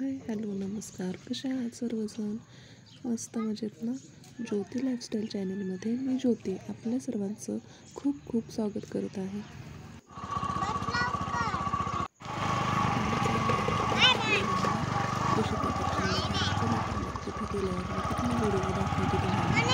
Hi hello नमस्कार, कशा आहात सर्वजण? मस्त मजेत ना? ज्योती लाईफस्टाईल चॅनलमध्ये मी ज्योती आपल्या सर्वांचं खूप खूप स्वागत करत आहे. तिथे गेल्यावर तिथे व्हिडिओ दाखवते तुम्हाला.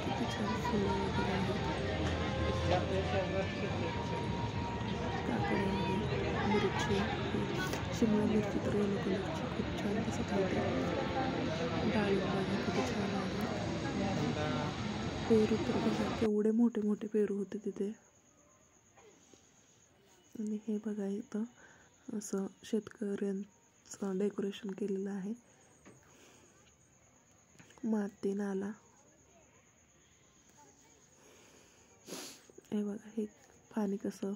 किती छान फुलं वगैरे काकडे आहे, मिरची, शिमला मिरची तर येलो कलरची खूप छान दिसत होती. डाळिंब बघा किती छान आहे. पेरू तर बघा केवढे मोठे मोठे पेरू होते तिथे. आणि हे बघा इथं असं शेतकऱ्यांचं डेकोरेशन केलेलं आहे. माती नाला हे बघा, हे पाणी कसं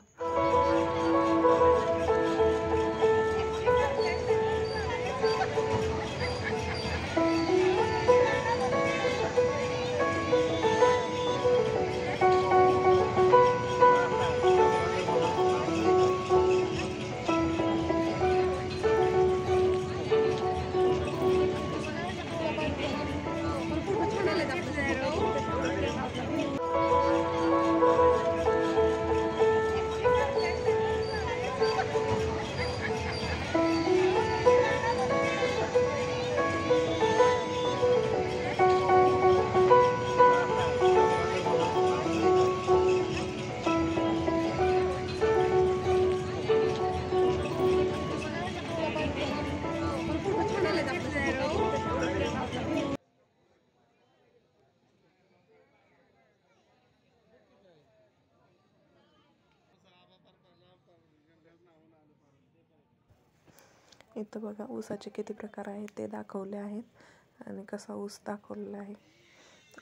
इथं बघा ऊसाचे किती प्रकार आहेत ते दाखवले आहेत आणि कसा ऊस दाखवलेला आहे,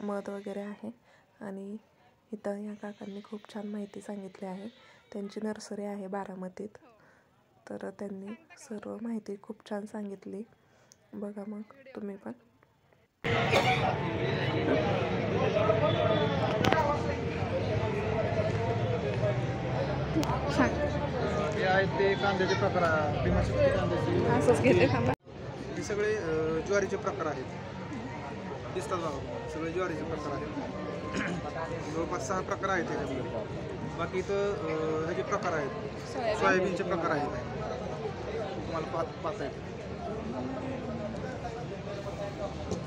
मध वगैरे आहे. आणि इथं या काकांनी खूप छान माहिती सांगितली आहे. त्यांची नर्सरी आहे बारामतीत, तर त्यांनी सर्व माहिती खूप छान सांगितली. बघा मग तुम्ही पण. ते कांद्याचे प्रकार हे सगळे ज्वारीचे प्रकार आहेत. दिसतात बघा सगळे ज्वारीचे प्रकार आहेत. जवळपास 6 प्रकार आहेत त्याच्यामध्ये. बाकी इथं ह्याचे प्रकार आहेत, सोयाबीनचे प्रकार आहेत. तुम्हाला पाहता येते.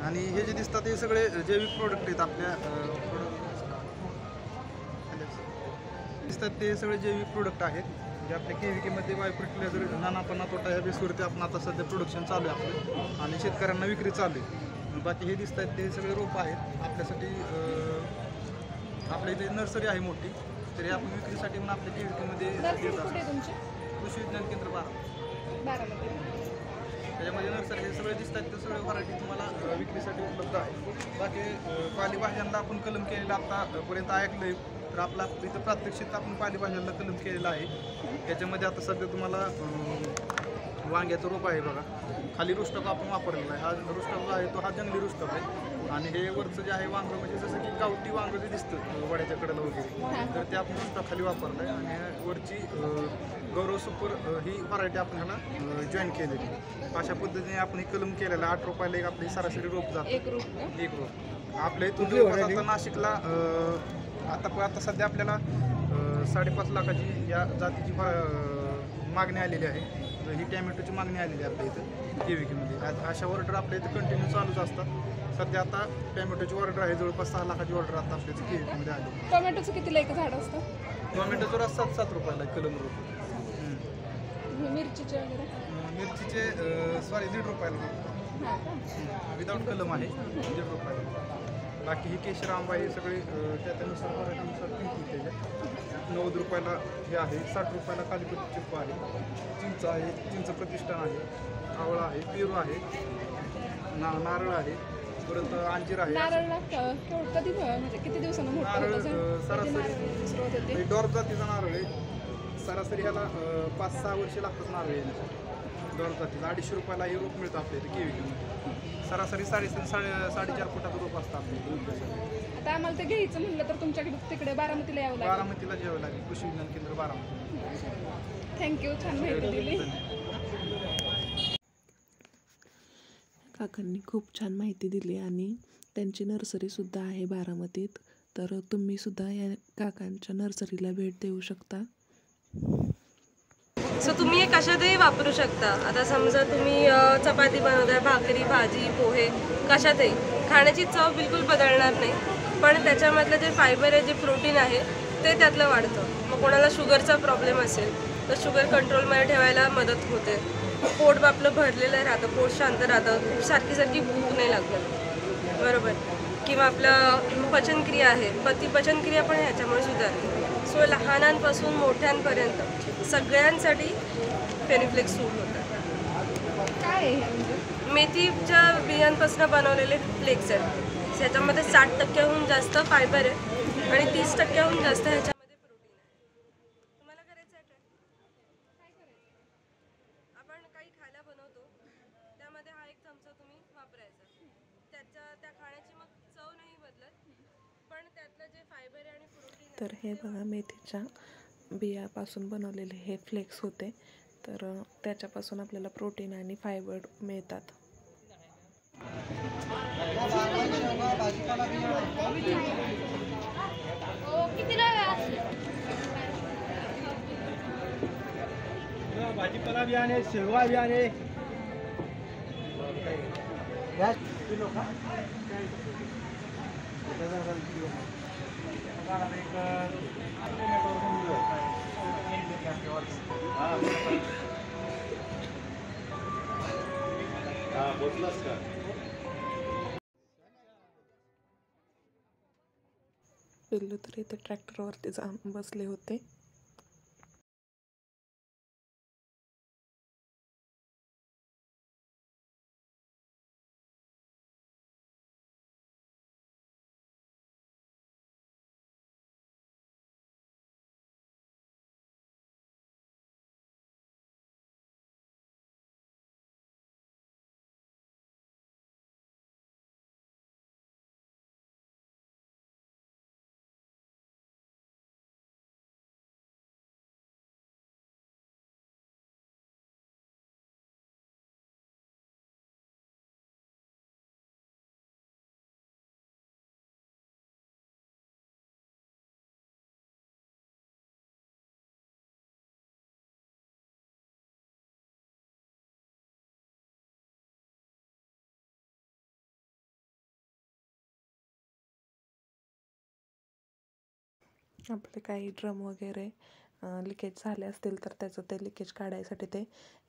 आणि हे जे दिसतात हे सगळे जैविक प्रोडक्ट आहेत. आपल्या दिसतात ते सगळे जैविक प्रोडक्ट आहेत जे आपल्या KVK वायू फर्टिलायझर नानापणा तोटा ह्या बेसवरती आपण आता सध्या प्रोडक्शन चालू आहे आपलं आणि शेतकऱ्यांना विक्री चालू आहे. बाकी हे दिसत आहेत ते सगळे रोपं आहेत आपल्यासाठी. आपल्या इथे नर्सरी आहे मोठी, तरी आपण विक्रीसाठी म्हणून आपल्या KVK देत असतो. कृषी विज्ञान केंद्र बारामती. त्याच्यामध्ये नर्सरी हे सगळे दिसत आहेत ते सगळे व्हरायटी तुम्हाला विक्रीसाठी उपलब्ध आहे. बाकी पालेभाज्यांना आपण कलम केलेलं आतापर्यंत ऐकलंय, तर आपला इथं प्रात्यक्षिक आपण पालेभाज्यांना कलम केलेला आहे. त्याच्यामध्ये आता सध्या तुम्हाला वांग्याचं रोप आहे बघा, खाली रुस्टॉक आपण वापरलेला आहे. हा रुस्टॉक आहे तो हा जंगली रुस्टॉक आहे. आणि हे वरचं जे आहे वांगं म्हणजे जसं की गावठी वांगं जे दिसतं वड्याच्या कडेला वगैरे, तर ते आपण रुस्टॉक खाली वापरलं आहे. आणि वरची गौरव सुपर ही व्हरायटी आपण ह्याला जॉईन केलेली. अशा पद्धतीने आपण हे कलम केलेलं 8 रुपयाला एक आपली सरासरी रोप जातं. एक रोप आपल्या इथून जवळपास आता नाशिकला आता सध्या आपल्याला 5.5 लाखाची या जातीची मागणी आलेली आहे. ही टॅमॅटोची मागणी आलेली आहे आपल्या इथं KVK. अशा ऑर्डर आपल्या इथं कंटिन्यू चालूच असतात. सध्या आता टॅमॅटोची ऑर्डर आहे जवळपास 6 लाखाची ऑर्डर आता आपल्या इथं KVK आली. टोमॅटोचं कितीला एक झाड असतं? टोमॅटोचं रस 7 रुपयाला कलम रोप. मिरचीचे वगैरे मिरचीचे 1.5 रुपयाला विदाऊट कलम आहे 1.5 रुपयाला. बाकी ही केशर आंबा हे सगळे त्यानुसार व्हरायटीनुसार किमती त्याच्या 90 रुपयाला हे आहे, 60 रुपयाला कालीपती चिप्पा आहे, चिंच आहे, चिंच प्रतिष्ठान आहे, आवळा आहे, पेरू आहे, नारळ आहे, परत अंजीर आहे. नारळला कधी म्हणजे किती दिवसांना मोठं नारळ होतं? सरासरी डॉर्फ जातीचा नारळ आहे, सरासरी ह्याला 5-6 वर्षे लागतात नारळ येण्यासाठी. डॉर्फ जातीचा 250 रुपयाला हे रोप मिळतं आपल्या इथे केवीमध्ये. सरासरी 3.5-4.5 फुटाचं रोप असतं आपल्या इथे. आता आम्हाला ते घ्यायचं म्हणलं तर तुमच्याकडे तिकडे बारामतीला यावं लागेल. बारामतीला जेवावं लागेल, कृषी विज्ञान केंद्र बारामती. थँक्यू, छान माहिती दिली. काकांनी खूप छान माहिती दिली आणि त्यांची नर्सरीसुद्धा आहे बारामतीत, तर तुम्हीसुद्धा या काकांच्या नर्सरीला भेट देऊ शकता. सो तुम्ही हे कशातही वापरू शकता. आता समजा तुम्ही चपाती बनवताय, भाकरी, भाजी, पोहे, कशातही खाण्याची चव बिलकुल बदलणार नाही, पण त्याच्यामधलं जे फायबर आहे, जे प्रोटीन आहे ते त्यातलं वाढतं. मग कोणाला शुगरचा प्रॉब्लेम असेल तर शुगर कंट्रोलमध्ये ठेवायला मदत होते. पोट आपलं भरलेलं राहतं, पोट शांत राहतं, सारखी भूक नाही लागत, बरोबर. किंवा आपलं पचनक्रिया आहे, पचनक्रिया पण ह्याच्यामुळे सुधारते. सो लहानांपासून मोठ्यांपर्यंत सगळ्यांसाठी फेनिफ्लेक्स सूट होतं. काय आहे? मेथीच्या बियांपासून बनवलेले फ्लेक्स आहेत. ह्याच्यामध्ये 60% जास्त फायबर आहे आणि 30% जास्त ह्याच्यामध्ये प्रोटीन आहे. तुम्हाला करायचं आहे काय करायचं? आपण काही खायला बनवतो, त्यामध्ये हा 1 चमचा तुम्ही वापरायचा. त्या खाण्याची मग चव नाही बदलत, पण त्यातलं जे फायबर आहे आणि प्रोटीन. तर हे बघा, मेथीच्या बियापासून बनवलेले हे फ्लेक्स होते, तर त्याच्यापासून आपल्याला प्रोटीन आणि फायबर मिळतात. भाजीपाला बियाणे, शेवगा बियाणे. पिल्लू तर इथे ट्रॅक्टरवरती जाऊन बसले होते. आपले काही ड्रम वगैरे लिकेज झाले असतील तर त्याचं ते लिकेज काढायसाठी ते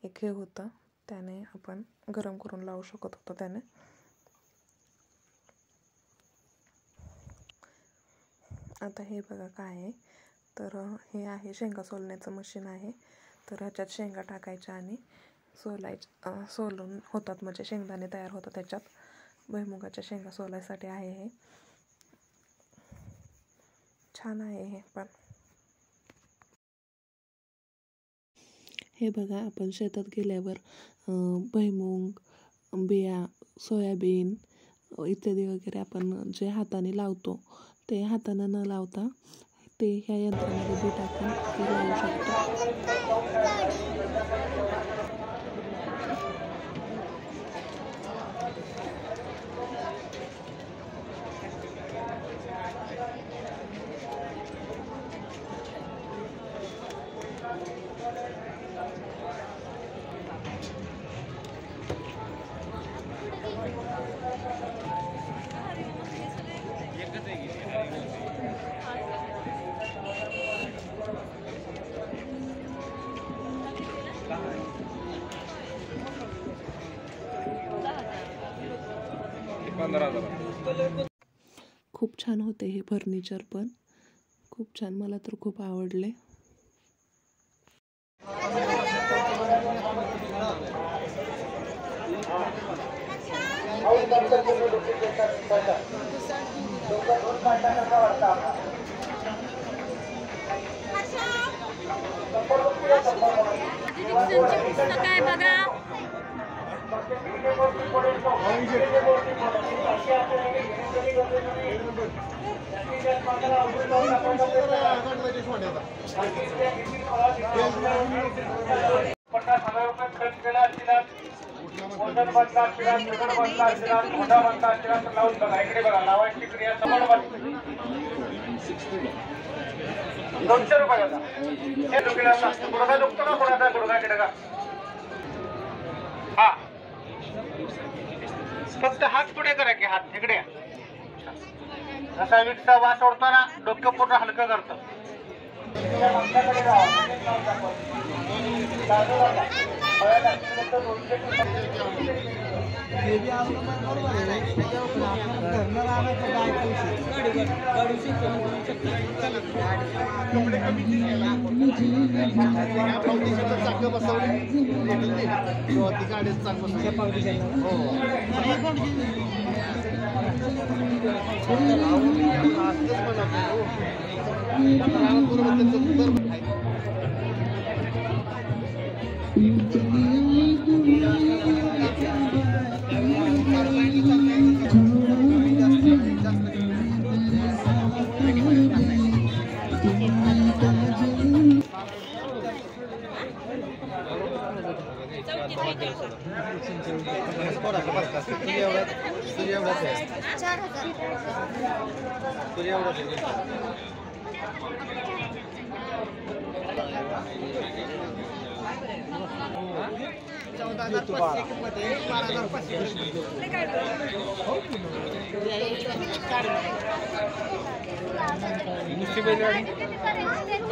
एक हे होतं, त्याने आपण गरम करून लावू शकत होतो त्याने. आता हे बघा काय आहे, तर हे आहे शेंगा सोलण्याचं मशीन आहे. तर ह्याच्यात शेंगा टाकायच्या आणि सोलून होतात, म्हणजे शेंगदाणे तयार होतात त्याच्यात. भुईमुगाच्या शेंगा सोलायसाठी आहे हे. छान आहे हे पण. हे बघा, आपण शेतात गेल्यावर भुईमुग, बिया, सोयाबीन इत्यादी वगैरे आपण जे हाताने लावतो ते हाताने न लावता ते ह्या यंत्रामध्ये बी टाकून ते लावू शकतो. छान होते हे फर्निचर पण खूप छान, मला तर खूप आवडले. पुस्तक आहे बघा. फक्त हात पुढे करा की हात इकडे. जसा विकसा वास ओढताना डोकं पूर्ण हलकं करतं.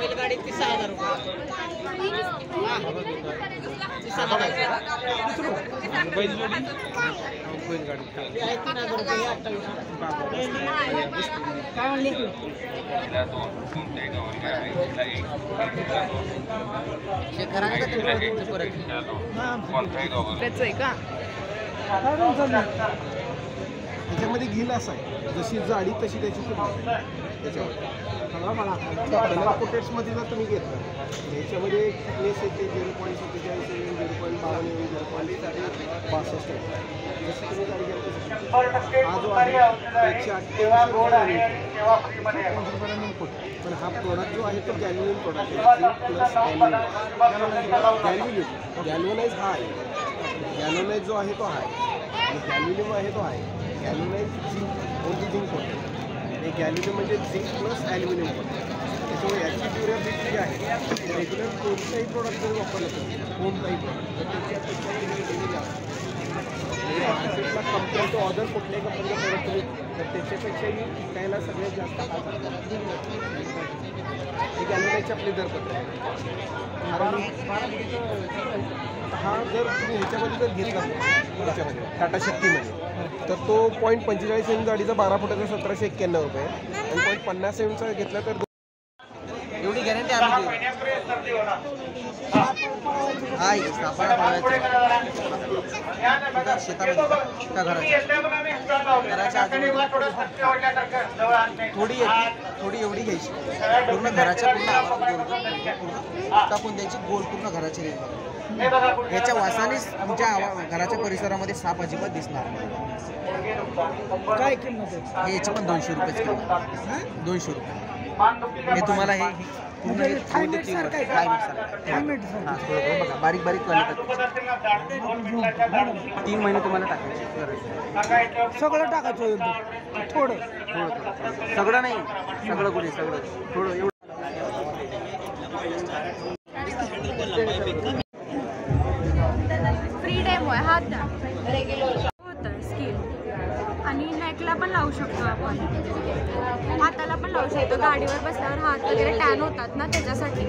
बैलगाडी 30,000 त्याच्यामध्ये गिलास आहे, जशी जाडी तशी त्याची किंमत त्याच्यावर. कोटेट्समध्ये जर तुम्ही घेतलं याच्यामध्ये थिकनेस येते 0.47 0.52 0.65 जसं तुम्ही जाडी घेतलं. हा जो आहे त्याची 88 फूट, पण हा प्रोडक्ट जो आहे तो गॅल्युमिन प्रोडक्ट आहे. प्लस गॅल्युनाइज हा आहे. गॅल्युनाइज जो आहे तो आहे आणि गॅल्युमिन आहे तो आहे. गॅल्युनाइज झिंक ओनली झिंक होते आणि गॅल्युमिन म्हणजे झिंक प्लस ॲल्युमिनियम होते. त्याच्यामुळे याची ड्युरेबिलिटी जी आहे रेग्युलर कोणताही प्रोडक्ट जर वापरलं तर कोणताही प्रोडक्ट तर त्याच्यापेक्षा दिलेली आहे. मार्केटला कम्पेअर टू अदर कुठल्याही कंपनीचं प्रोडक्ट तुम्ही तर त्याच्यापेक्षाही विकायला सगळ्यात जास्त हे गॅल्युनाइजचे आपले दरपत्र आहे. कारण हा जर तुम्ही ह्याच्यामध्ये जर घेतला ह्याच्यामध्ये टाटा शक्तीमध्ये तर तो 0.45 एम जाडीचा 12 फुटाचा 1791 रुपये आणि 0.50 एमचा घेतला तर एवढी गॅरंटी आम्ही शेतामध्ये का घराच्या थोडी एवढी घ्यायची पूर्ण घराच्या पूर्ण टाकून द्यायची गोल पूर्ण घराच्या रेंजमध्ये. ह्याच्या वासानेच तुमच्या घराच्या परिसरामध्ये साप अजिबात दिसणार नाही. काय किंमत आहे? याची पण 200 रुपयाची किंमत. 200 रुपये. हे तुम्हाला हे पूर्ण बघा बारीक बारीक क्वालिटी 3 महिने तुम्हाला टाकायचे. सगळं टाकायचं थोडं सगळं नाही, सगळं कुठे सगळं थोडं एवढं. फ्री डेमो आहे. हात द्या. होतं स्किन आणि नेकला पण लावू शकतो आपण, हाताला पण लावू शकतो. गाडीवर बसल्यावर हात वगैरे टॅन होतात ना त्याच्यासाठी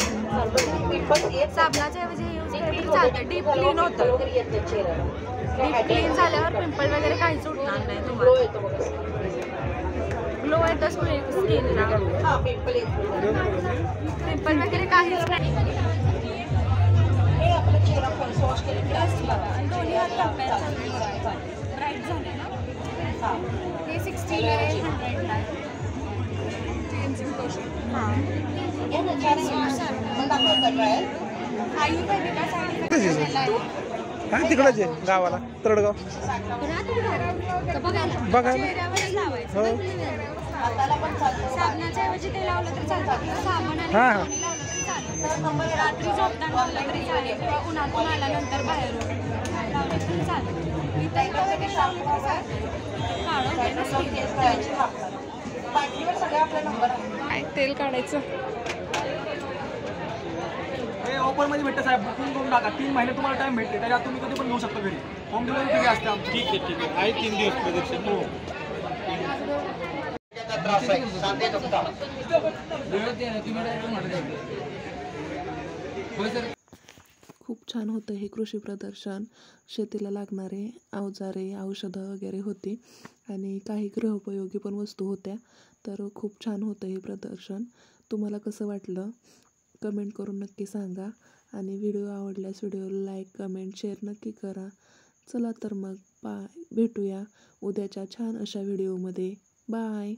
साबणाच्या ऐवजी यूज केलं तरी चालतं. डीप क्लीन होतं. डीप क्लीन झाल्यावर पिंपल वगैरे काहीच उठणार नाही तुम्हाला. ग्लो येतं स्किनला. पिंपल वगैरे काहीच नाही. दोन्ही हात कंपेअर ब्राईट झाले ना. हे 60 आहे 100 आहे. तिकडच आहे गावाला तळगाव बघायला. साबणाच्या ऐवजी ते लावलं तर चालतं. साबण आणि हां लावलं तरी चालतं. रात्री झोपताना लावलं तरी चालेल किंवा उन्हातून आल्यानंतर बाहेरून लावलं तरी चालतं. काय तेल काढायचं. हे ऑफरमध्ये भेटतं साहेब. बुकिंग करून टाका. 3 महिने तुम्हाला टाइम भेटते. त्याच्यात तुम्ही कधी पण घेऊ शकता घरी. होम डिलिव्हरी फ्री असते आमची. ठीक आहे 3 दिवस प्रदर्शन. हो खूप छान होतं हे कृषी प्रदर्शन. शेतीला लागणारे अवजारे औषधं वगैरे होती आणि काही गृहोपयोगी पण वस्तू होत्या. तर खूप छान होतं हे प्रदर्शन. तुम्हाला कसं वाटलं कमेंट करून नक्की सांगा आणि व्हिडिओ आवडल्यास व्हिडिओला लाईक कमेंट शेअर नक्की करा. चला तर मग भेटूया उद्याच्या छान अशा व्हिडिओमध्ये. बाय.